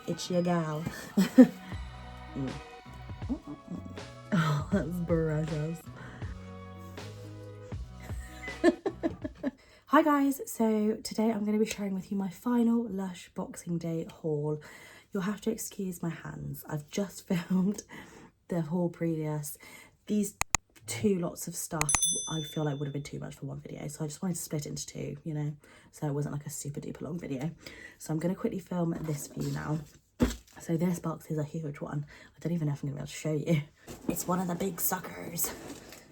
It's your gal. Oh, that's precious. Hi guys, so today I'm going to be sharing with you my final Lush Boxing Day haul. You'll have to excuse my hands. I've just filmed the haul previous. These two lots of stuff I feel like would have been too much for one video, so I just wanted to split it into two, you know, so it wasn't like a super duper long video. So I'm going to quickly film this for you now. So this box is a huge one. I don't even know if I'm going to be able to show you. It's one of the big suckers.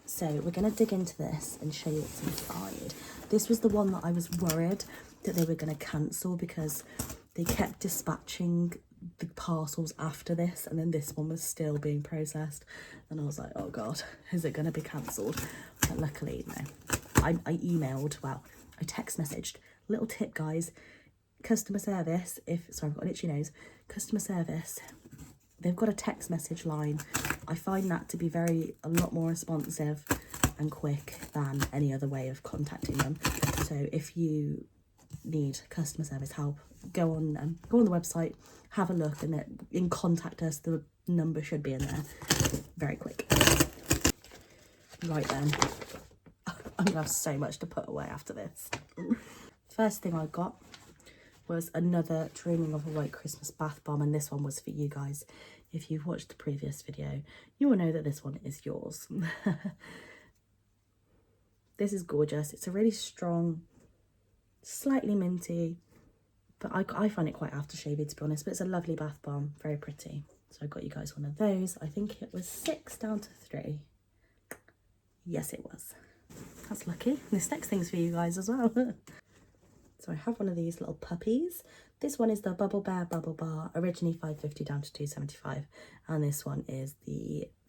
So we're going to dig into this and show you what's inside. This was the one that I was worried that they were going to cancel because they kept dispatching the parcels after this, and then this one was still being processed. And I was like, oh God, is it going to be cancelled? But luckily, no. I emailed, well, I text messaged. Little tip, guys. Customer service, sorry, I've got an itchy nose. Customer service, they've got a text message line. I find that to be a lot more responsive and quick than any other way of contacting them. So if you need customer service help, go on the website, have a look, and in contact us. The number should be in there. Very quick. Right then, I'm gonna have so much to put away after this. First thing I got was another Dreaming of a White Christmas bath bomb, and this one was for you guys. If you've watched the previous video, you will know that this one is yours. This is gorgeous. It's a really strong, slightly minty, but I find it quite aftershavey, to be honest, but it's a lovely bath bomb, very pretty. So I got you guys one of those. I think it was 6 down to 3. Yes, it was. That's lucky. This next thing's for you guys as well. So I have one of these little puppies. This one is the Bubble Bear Bubble Bar, originally $5.50 down to $2.75, and this one is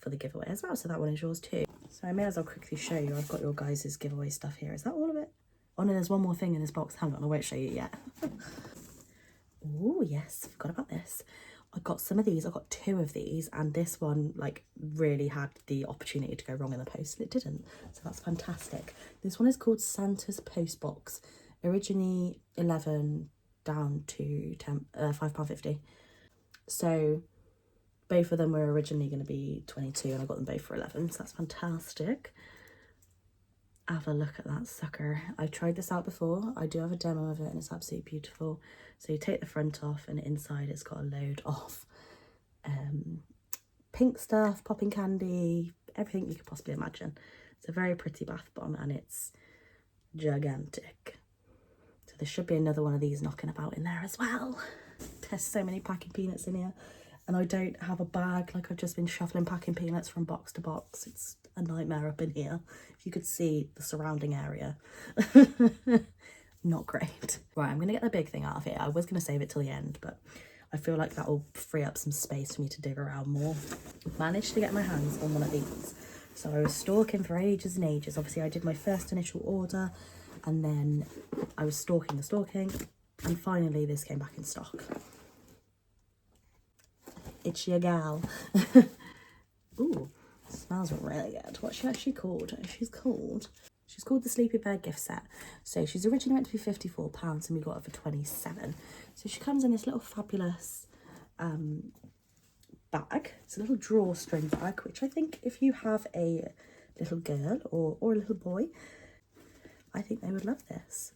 for the giveaway as well, so that one is yours too. So I may as well quickly show you. I've got your guys' giveaway stuff here. Is that all of it? Oh no, there's one more thing in this box. Hang on, I won't show you yet. Oh yes, forgot about this. I got some of these. I got 2 of these, and this one like really had the opportunity to go wrong in the post, and it didn't. So that's fantastic. This one is called Santa's Post Box. Originally 11 down to £5.50. So both of them were originally going to be 22, and I got them both for 11, so that's fantastic. Have a look at that sucker. I've tried this out before. I do have a demo of it, and it's absolutely beautiful. So you take the front off, and inside it's got a load of pink stuff, popping candy, everything you could possibly imagine. It's a very pretty bath bomb, and it's gigantic. So there should be another one of these knocking about in there as well. There's so many packing peanuts in here, and I don't have a bag. Like, I've just been shuffling packing peanuts from box to box. It's a nightmare up in here. If you could see the surrounding area. Not great. Right, I'm gonna get the big thing out of here. I was gonna save it till the end, but I feel like that will free up some space for me to dig around more. Managed to get my hands on one of these. So I was stalking for ages and ages. Obviously I did my first initial order, and then I was stalking, and finally this came back in stock. It's your gal. Ooh, smells really good. What's she actually called? She's called the Sleepy Bear gift set. So she's originally meant to be £54, and we got her for 27. So she comes in this little fabulous bag. It's a little drawstring bag, which I think if you have a little girl or a little boy, I think they would love this.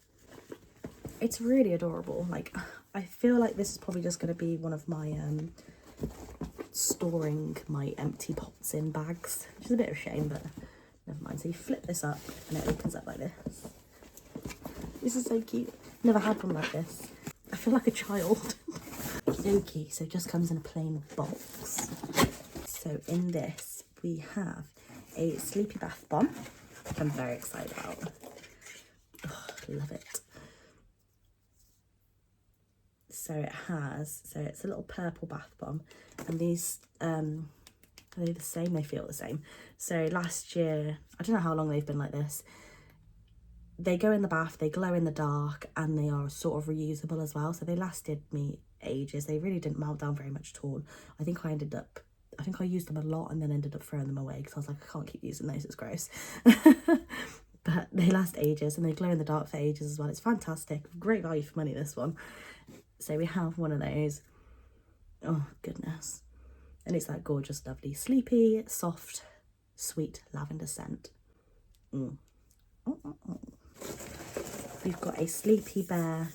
It's really adorable. Like, I feel like this is probably just going to be one of my storing my empty pots in bags, which is a bit of a shame, but never mind. So you flip this up and it opens up like this. This is so cute. Never had one like this. I feel like a child. Okay, so it just comes in a plain box. So in this we have a sleepy bath bomb, which I'm very excited about. Oh, love it. So it's a little purple bath bomb, and these are they the same? They feel the same. So last year, I don't know how long they've been like this. They go in the bath, they glow in the dark, and they are sort of reusable as well. So they lasted me ages. They really didn't melt down very much at all. I think I used them a lot and then ended up throwing them away because I was like, I can't keep using those, it's gross. But they last ages, and they glow in the dark for ages as well. It's fantastic. Great value for money, this one. So we have one of those. Oh, goodness. And it's that gorgeous, lovely, sleepy, soft, sweet lavender scent. Mm. We've got a Sleepy Bear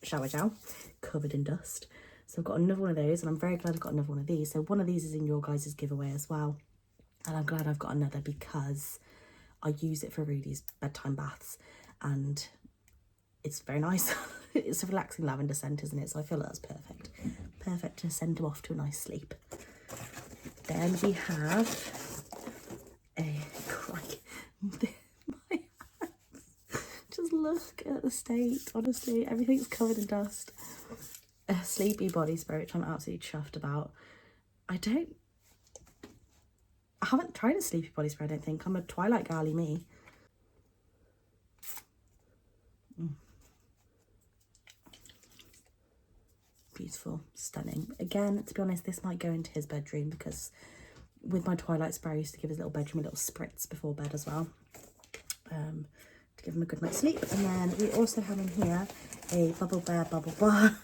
shower gel covered in dust. So I've got another one of those, and I'm very glad I've got another one of these. So one of these is in your guys' giveaway as well. And I'm glad I've got another because I use it for Rudy's bedtime baths, and it's very nice. It's a relaxing lavender scent, isn't it? So I feel like that's perfect. Perfect to send him off to a nice sleep. Then we have a crikey. My hands. Just look at the state, honestly. Everything's covered in dust. A Sleepy body spray, which I'm absolutely chuffed about. I haven't tried a Sleepy body spray, I don't think. I'm a Twilight girly me. Beautiful, stunning. Again, to be honest, this might go into his bedroom because with my Twilight spray, I used to give his little bedroom a little spritz before bed as well, to give him a good night's sleep. And then we also have in here a Bubble Bear Bubble Bar.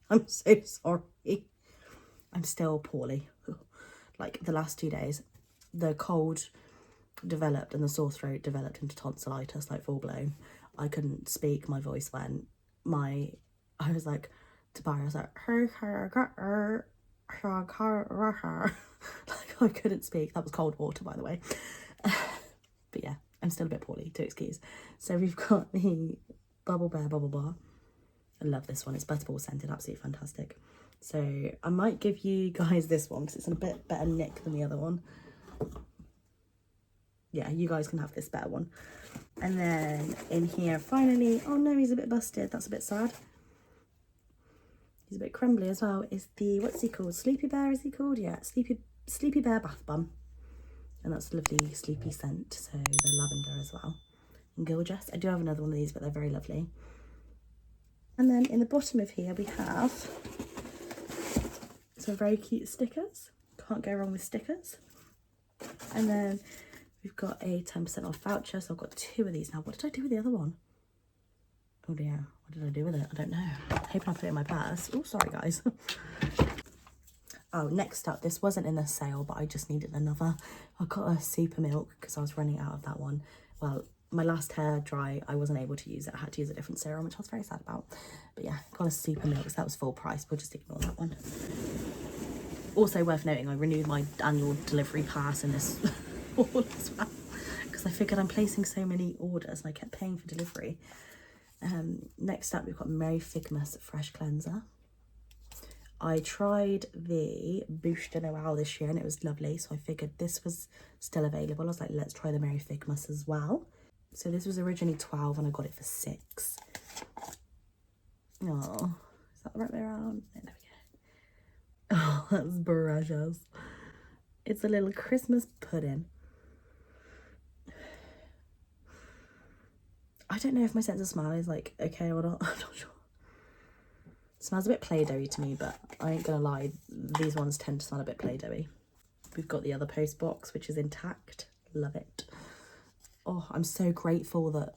I'm so sorry. I'm still poorly. Like the last 2 days, the cold developed and the sore throat developed into tonsillitis, like full blown. I couldn't speak. My voice went. I was like, to Barry, I was like, like I couldn't speak. That was cold water, by the way. But yeah, I'm still a bit poorly, to excuse. So we've got the Bubble Bear Bubble Bar. I love this one. It's butterball scented, absolutely fantastic. So I might give you guys this one because it's in a bit better nick than the other one. Yeah, you guys can have this better one. And then in here, finally, oh no, he's a bit busted. That's a bit sad. He's a bit crumbly as well. Is the, what's he called? Sleepy Bear, is he called? Yeah, Sleepy Bear Bath Bum. And that's a lovely sleepy scent. So the lavender as well. And gorgeous. I do have another one of these, but they're very lovely. And then in the bottom of here, we have some very cute stickers. Can't go wrong with stickers. And then we've got a 10% off voucher. So I've got 2 of these now. What did I do with the other one? Oh dear, what did I do with it? I don't know. Hoping I put it in my purse. Oh, sorry guys. Oh, next up, this wasn't in the sale, but I just needed another. I got a Super Milk because I was running out of that one. Well, my last hair dry, I wasn't able to use it. I had to use a different serum, which I was very sad about. But yeah, got a Super Milk, so that was full price. We'll just ignore that one. Also worth noting, I renewed my annual delivery pass in this haul as well, because I figured I'm placing so many orders and I kept paying for delivery. Next up, we've got Mary Figmas Fresh Cleanser. I tried the Bouche de Noël this year and it was lovely, so I figured this was still available. I was like, let's try the Mary Figmas as well. So this was originally 12 and I got it for 6. Oh, is that the right way around? There we go. Oh, that's precious. It's a little Christmas pudding. I don't know if my sense of smell is like okay or not. I'm not sure. It smells a bit Play-Doh-y to me, but I ain't gonna lie, these ones tend to smell a bit Play-Doh-y. We've got the other post box, which is intact. Love it. Oh, I'm so grateful that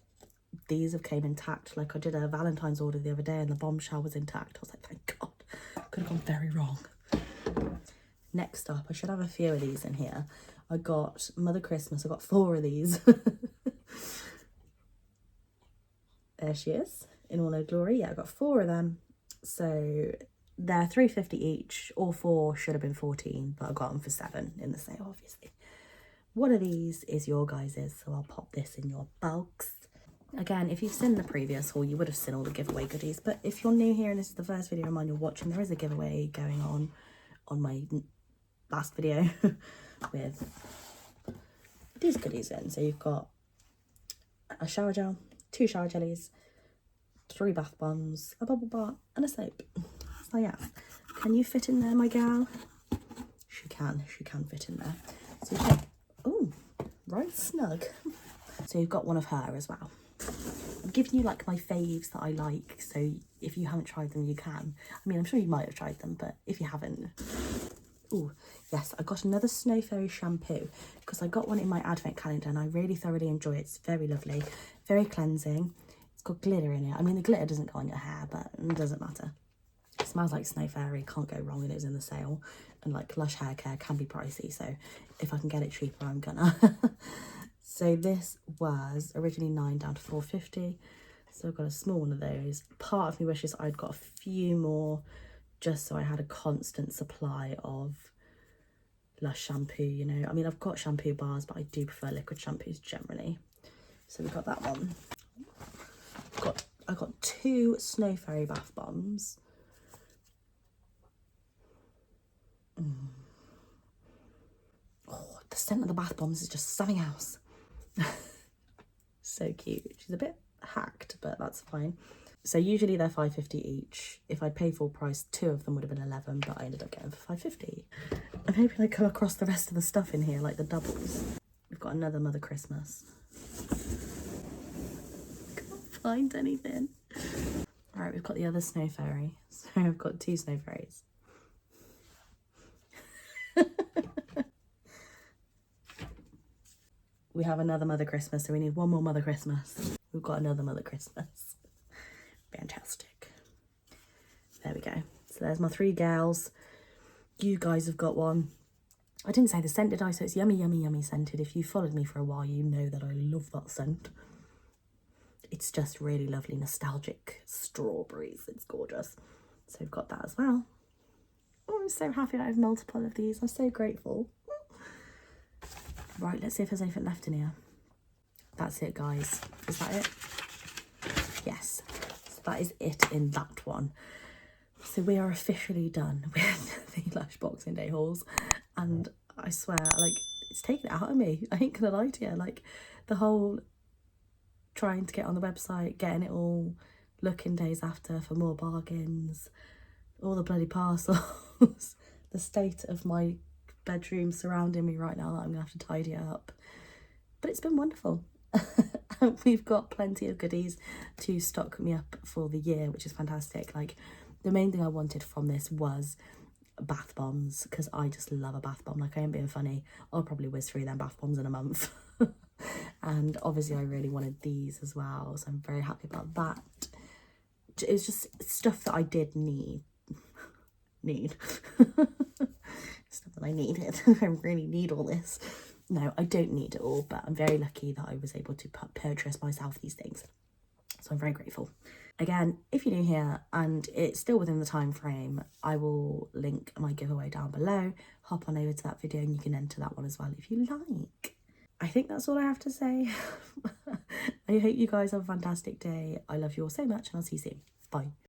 these have came intact. Like I did a Valentine's order the other day and the bombshell was intact. I was like, thank God. Could have gone very wrong. Next up, I should have a few of these in here. I got Mother Christmas. I got 4 of these. There she is in all her glory. Yeah, I got 4 of them. So they're $3.50 each. All 4 should have been 14, but I got them for 7 in the sale, obviously. One of these is your guys's, so I'll pop this in your box. Again, if you've seen the previous haul, you would have seen all the giveaway goodies. But if you're new here and this is the first video of mine you're watching, there is a giveaway going on my last video with these goodies in. So you've got a shower gel, 2 shower jellies, 3 bath bombs, a bubble bar and a soap. So yeah, can you fit in there, my gal? She can fit in there. So you've got, oh, right snug. So you've got one of her as well. I'm giving you like my faves that I like, so if you haven't tried them you can. I mean, I'm sure you might have tried them, but if you haven't. Oh yes, I got another Snow Fairy shampoo because I got one in my advent calendar and I really thoroughly enjoy it. It's very lovely, very cleansing. It's got glitter in it. I mean, the glitter doesn't go on your hair, but it doesn't matter. smells like Snow Fairy, can't go wrong, and it was in the sale. And like Lush hair care can be pricey, so if I can get it cheaper, I'm gonna. So this was originally £9 down to £4.50. So I've got a small one of those. Part of me wishes I'd got a few more, just so I had a constant supply of Lush shampoo, you know. I mean, I've got shampoo bars, but I do prefer liquid shampoos generally. So we got that one. I got 2 Snow Fairy bath bombs. Oh, the scent of the bath bombs is just something else. So cute. She's a bit hacked, but that's fine. So usually they're £5.50 each. If I'd paid full price, 2 of them would have been £11, but I ended up getting for £5.50. I'm hoping I come across the rest of the stuff in here, like the doubles. We've got another Mother Christmas. Can't find anything. All right, we've got the other Snow Fairy. So I've got 2 Snow Fairies. We have another Mother Christmas, so we need one more Mother Christmas. We've got another Mother Christmas. Fantastic. There we go. So there's my 3 gals. You guys have got one. I didn't say the scent, did I? So it's yummy, yummy, yummy scented. If you followed me for a while, you know that I love that scent. It's just really lovely, nostalgic strawberries. It's gorgeous. So we've got that as well. Oh, I'm so happy I have multiple of these. I'm so grateful. Right, let's see if there's anything left in here. That's it, guys. Is that it? Yes. So that is it in that one. So we are officially done with the Lush Boxing Day hauls. And I swear, like, it's taken it out of me. I ain't gonna lie to you. Like, the whole trying to get on the website, getting it all, looking days after for more bargains, all the bloody parcels, the state of my bedroom surrounding me right now that I'm gonna have to tidy it up. But it's been wonderful. We've got plenty of goodies to stock me up for the year, which is fantastic. Like, the main thing I wanted from this was bath bombs, because I just love a bath bomb. Like, I ain't being funny, I'll probably whiz through them bath bombs in a month. And obviously I really wanted these as well, so I'm very happy about that. It was just stuff that I did need stuff that I needed. I really need all this. No, I don't need it all, but I'm very lucky that I was able to purchase myself these things, so I'm very grateful. Again, if you're new here and it's still within the time frame, I will link my giveaway down below. Hop on over to that video and you can enter that one as well if you like. I think that's all I have to say. I hope you guys have a fantastic day. I love you all so much, and I'll see you soon. Bye.